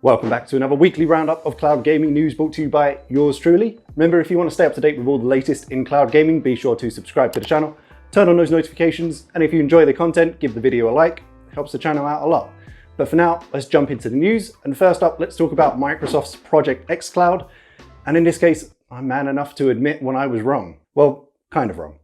Welcome back to another weekly roundup of cloud gaming news brought to you by yours truly. Remember, if you want to stay up to date with all the latest in cloud gaming, be sure to subscribe to the channel, turn on those notifications, and if you enjoy the content, give the video a like. It helps the channel out a lot. But for now, let's jump into the news. And first up, let's talk about Microsoft's Project xCloud. And in this case, I'm man enough to admit when I was wrong. Well, kind of wrong.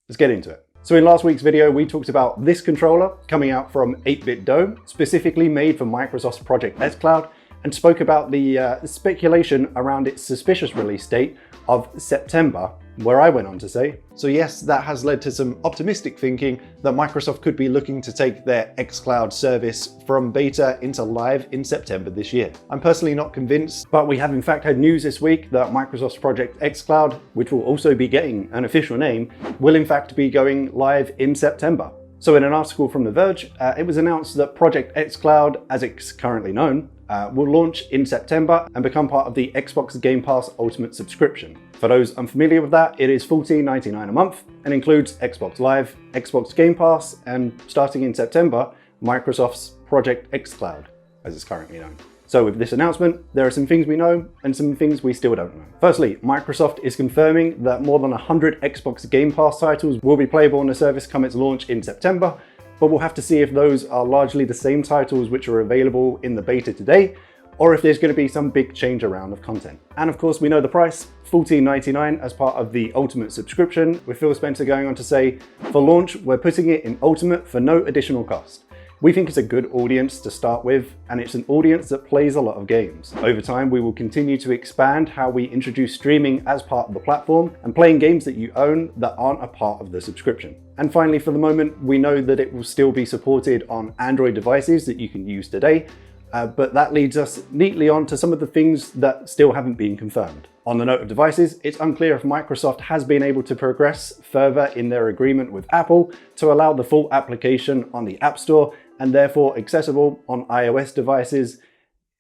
Let's get into it. So in last week's video, we talked about this controller coming out from 8-Bit Dome, specifically made for Microsoft's Project xCloud, and spoke about the speculation around its suspicious release date of September, where I went on to say, so yes, that has led to some optimistic thinking that Microsoft could be looking to take their xCloud service from beta into live in September this year. I'm personally not convinced, but we have in fact had news this week that Microsoft's Project xCloud, which will also be getting an official name, will in fact be going live in September. So in an article from The Verge, it was announced that Project xCloud, as it's currently known, will launch in September and become part of the Xbox Game Pass Ultimate subscription. For those unfamiliar with that, it is $14.99 a month and includes Xbox Live, Xbox Game Pass, and starting in September, Microsoft's Project xCloud, as it's currently known. So with this announcement, there are some things we know and some things we still don't know. Firstly, Microsoft is confirming that more than 100 Xbox Game Pass titles will be playable on the service come its launch in September, but we'll have to see if those are largely the same titles which are available in the beta today, or if there's going to be some big change around of content. And of course, we know the price, $14.99 as part of the Ultimate subscription, with Phil Spencer going on to say, for launch, we're putting it in Ultimate for no additional cost. We think it's a good audience to start with, and it's an audience that plays a lot of games. Over time, we will continue to expand how we introduce streaming as part of the platform and playing games that you own that aren't a part of the subscription. And finally, for the moment, we know that it will still be supported on Android devices that you can use today, but that leads us neatly on to some of the things that still haven't been confirmed. On the note of devices, it's unclear if Microsoft has been able to progress further in their agreement with Apple to allow the full application on the App Store and therefore accessible on iOS devices,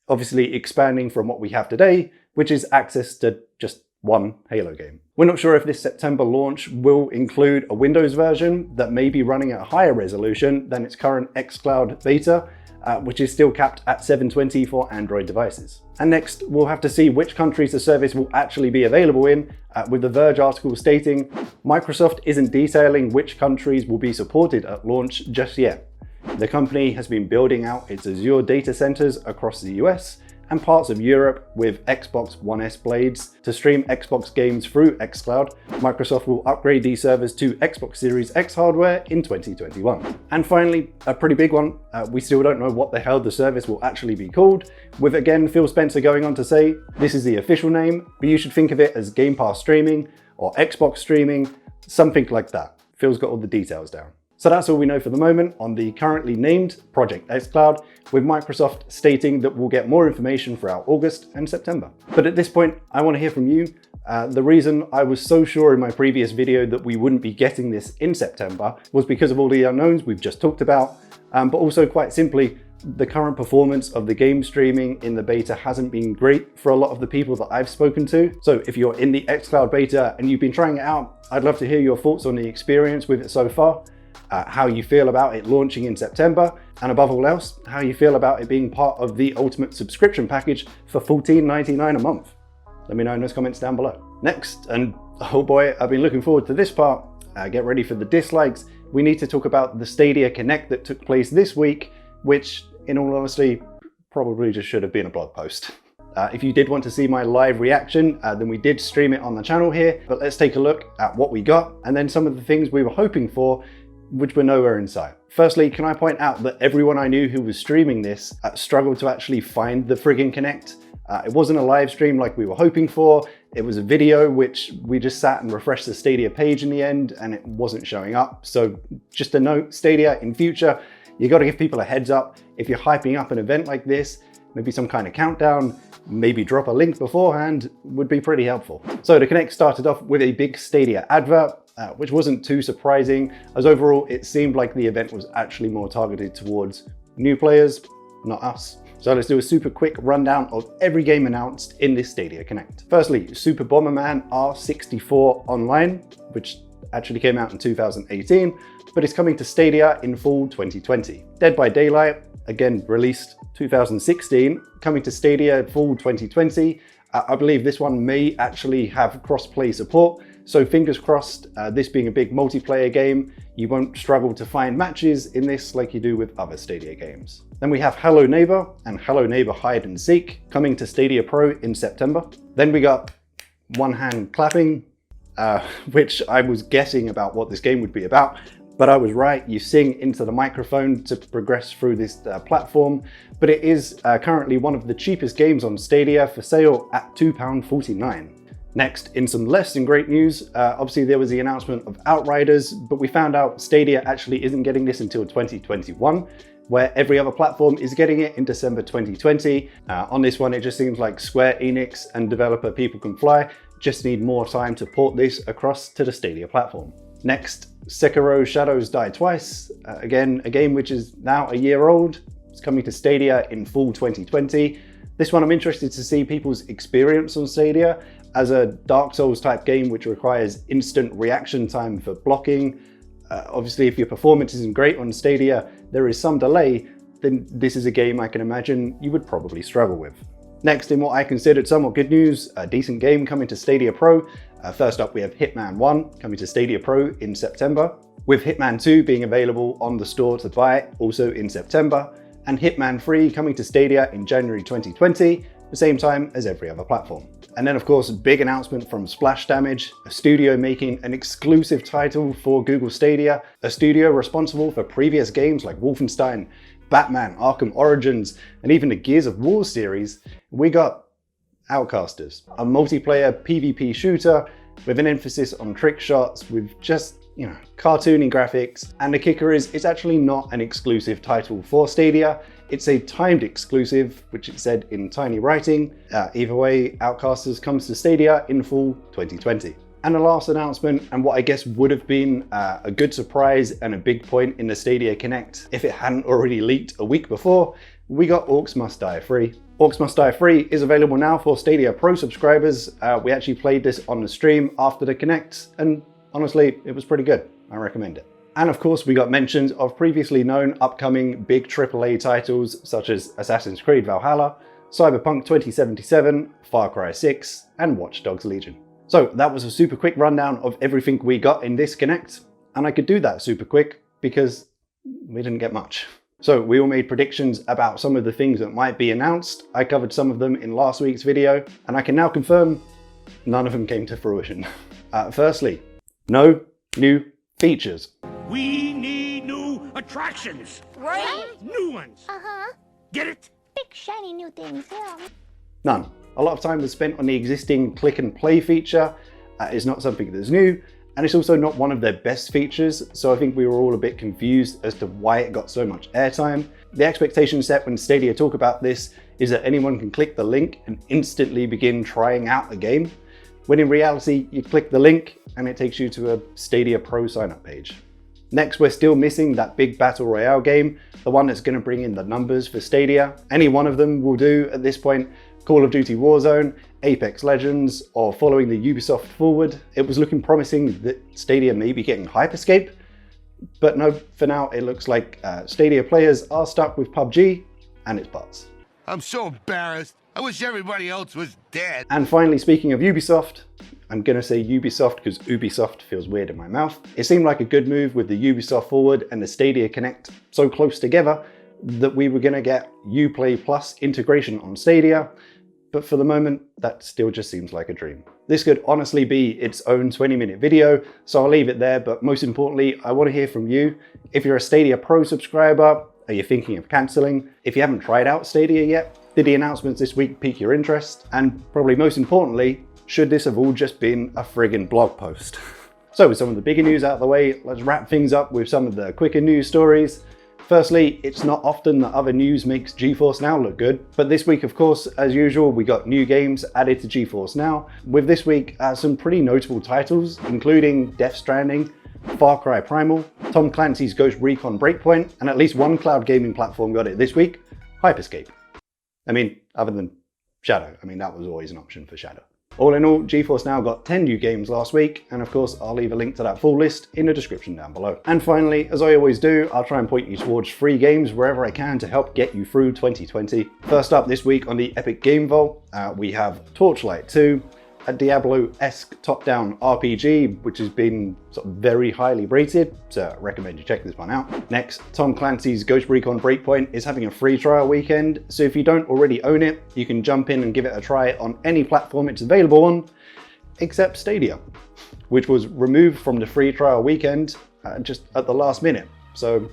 obviously expanding from what we have today, which is access to just one Halo game. We're not sure if this September launch will include a Windows version that may be running at a higher resolution than its current xCloud beta, which is still capped at 720 for Android devices. And next, we'll have to see which countries the service will actually be available in, with The Verge article stating, Microsoft isn't detailing which countries will be supported at launch just yet. The company has been building out its Azure data centers across the US and parts of Europe with Xbox One S blades to stream Xbox games through xCloud. Microsoft will upgrade these servers to Xbox Series X hardware in 2021. And finally, a pretty big one, we still don't know what the hell the service will actually be called, with again Phil Spencer going on to say, this is the official name, but you should think of it as Game Pass streaming or Xbox streaming, something like that. Phil's got all the details down. So that's all we know for the moment on the currently named Project xCloud, with Microsoft stating that we'll get more information throughout August and September. But at this point, I want to hear from you. The reason I was so sure in my previous video that we wouldn't be getting this in September was because of all the unknowns we've just talked about, but also quite simply, the current performance of the game streaming in the beta hasn't been great for a lot of the people that I've spoken to. So if you're in the xCloud beta and you've been trying it out, I'd love to hear your thoughts on the experience with it so far. How you feel about it launching in September, and above all else, how you feel about it being part of the Ultimate subscription package for $14.99 a month. Let me know in those comments down below. Next, and oh boy, I've been looking forward to this part, get ready for the dislikes, we need to talk about the Stadia Connect that took place this week, which, in all honesty, probably just should have been a blog post. If you did want to see my live reaction, then we did stream it on the channel here, but let's take a look at what we got, and then some of the things we were hoping for, which were nowhere in sight. Firstly, can I point out that everyone I knew who was streaming this struggled to actually find the friggin' Connect. It wasn't a live stream like we were hoping for. It was a video which we just sat and refreshed the Stadia page in the end, and it wasn't showing up. So just a note, Stadia, in future, you gotta give people a heads up. If you're hyping up an event like this, maybe some kind of countdown, maybe drop a link beforehand would be pretty helpful. So the Connect started off with a big Stadia advert, which wasn't too surprising, as overall it seemed like the event was actually more targeted towards new players, not us. So let's do a super quick rundown of every game announced in this Stadia Connect. Firstly, Super Bomberman R64 Online, which actually came out in 2018, but it's coming to Stadia in fall 2020. Dead by Daylight, again released 2016, coming to Stadia fall 2020. I believe this one may actually have cross-play support, so fingers crossed, this being a big multiplayer game, you won't struggle to find matches in this like you do with other Stadia games. Then we have Hello Neighbor and Hello Neighbor Hide and Seek coming to Stadia Pro in September. Then we got one hand clapping, which I was guessing about what this game would be about, but I was right. You sing into the microphone to progress through this platform, but it is currently one of the cheapest games on Stadia, for sale at £2.49. Next, in some less than great news, obviously there was the announcement of Outriders, but we found out Stadia actually isn't getting this until 2021, where every other platform is getting it in December 2020. On this one, it just seems like Square Enix and developer People Can Fly just need more time to port this across to the Stadia platform. Next, Sekiro Shadows Die Twice, again, a game which is now a year old. It's coming to Stadia in fall 2020. This one I'm interested to see people's experience on Stadia, as a Dark Souls type game which requires instant reaction time for blocking. Obviously, if your performance isn't great on Stadia, there is some delay, then this is a game I can imagine you would probably struggle with. Next, in what I considered somewhat good news, a decent game coming to Stadia Pro. First up, we have Hitman 1 coming to Stadia Pro in September, with Hitman 2 being available on the store to buy also in September, and Hitman 3 coming to Stadia in January 2020, the same time as every other platform. And then of course, a big announcement from Splash Damage, a studio making an exclusive title for Google Stadia, a studio responsible for previous games like Wolfenstein, Batman, Arkham Origins, and even the Gears of War series. We got Outcasters, a multiplayer PvP shooter with an emphasis on trick shots with just, cartoony graphics. And the kicker is, it's actually not an exclusive title for Stadia. It's a timed exclusive, which it said in tiny writing. Either way, Outcasters comes to Stadia in fall 2020. And the last announcement, and what I guess would have been a good surprise and a big point in the Stadia Connect if it hadn't already leaked a week before, we got Orcs Must Die Free. Orcs Must Die Free is available now for Stadia Pro subscribers. We actually played this on the stream after the Connect, and honestly, it was pretty good. I recommend it. And of course, we got mentions of previously known upcoming big AAA titles such as Assassin's Creed Valhalla, Cyberpunk 2077, Far Cry 6, and Watch Dogs Legion. So that was a super quick rundown of everything we got in this Connect, and I could do that super quick because we didn't get much. So we all made predictions about some of the things that might be announced. I covered some of them in last week's video, and I can now confirm none of them came to fruition. Firstly, no new features. We need new attractions. Right? New ones. Uh-huh. Get it? Big shiny new things, yeah. None. A lot of time was spent on the existing click and play feature. It's not something that's new, and it's also not one of their best features, so I think we were all a bit confused as to why it got so much airtime. The expectation set when Stadia talk about this is that anyone can click the link and instantly begin trying out the game, when in reality you click the link and it takes you to a Stadia Pro sign-up page. Next, we're still missing that big battle royale game, the one that's going to bring in the numbers for Stadia. Any one of them will do at this point. Call of Duty Warzone, Apex Legends, or following the Ubisoft forward. It was looking promising that Stadia may be getting Hyperscape, but no, for now it looks like Stadia players are stuck with PUBG and its bots. I'm so embarrassed. I wish everybody else was dead. And finally, speaking of Ubisoft, I'm gonna say Ubisoft because Ubisoft feels weird in my mouth. It seemed like a good move with the Ubisoft Forward and the Stadia Connect so close together that we were gonna get Uplay Plus integration on Stadia, but for the moment, that still just seems like a dream. This could honestly be its own 20-minute video, so I'll leave it there, but most importantly, I wanna hear from you. If you're a Stadia Pro subscriber, are you thinking of canceling? If you haven't tried out Stadia yet, did the announcements this week pique your interest? And probably most importantly, should this have all just been a friggin' blog post? So with some of the bigger news out of the way, let's wrap things up with some of the quicker news stories. Firstly, it's not often that other news makes GeForce Now look good, but this week, of course, as usual, we got new games added to GeForce Now, with this week some pretty notable titles, including Death Stranding, Far Cry Primal, Tom Clancy's Ghost Recon Breakpoint, and at least one cloud gaming platform got it this week, Hyperscape. I mean, other than Shadow. I mean, that was always an option for Shadow. All in all, GeForce Now got 10 new games last week, and of course I'll leave a link to that full list in the description down below. And finally, as I always do, I'll try and point you towards free games wherever I can to help get you through 2020. First up this week on the Epic Game Vault, we have Torchlight 2, a Diablo-esque top-down RPG, which has been sort of very highly rated, so I recommend you check this one out. Next, Tom Clancy's Ghost Recon Breakpoint is having a free trial weekend, so if you don't already own it, you can jump in and give it a try on any platform it's available on, except Stadia, which was removed from the free trial weekend just at the last minute, so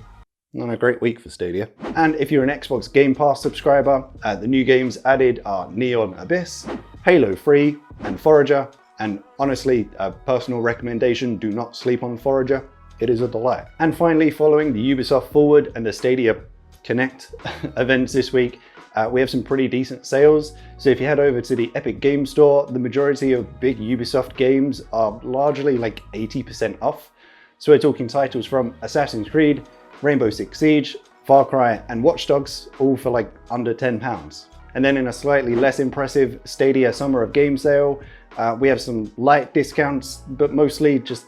not a great week for Stadia. And if you're an Xbox Game Pass subscriber, the new games added are Neon Abyss, Halo 3, and Forager, and honestly, a personal recommendation, do not sleep on Forager. It is a delight. And finally, following the Ubisoft Forward and the Stadia Connect events this week, we have some pretty decent sales. So if you head over to the Epic Game Store, the majority of big Ubisoft games are largely like 80% off. So we're talking titles from Assassin's Creed, Rainbow Six Siege, Far Cry, and Watch Dogs, all for like under £10. And then in a slightly less impressive Stadia Summer of Game sale, we have some light discounts, but mostly just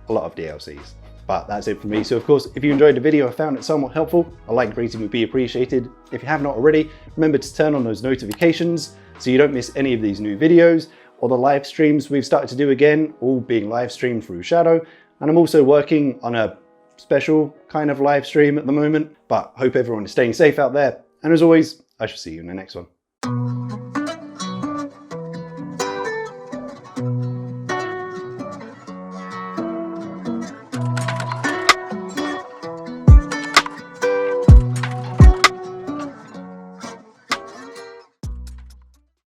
a lot of DLCs. But that's it for me. So of course, if you enjoyed the video and found it somewhat helpful, a like rating would be appreciated. If you have not already, remember to turn on those notifications so you don't miss any of these new videos or the live streams we've started to do again, all being live streamed through Shadow. And I'm also working on a special kind of live stream at the moment, but hope everyone is staying safe out there. And as always, I shall see you in the next one.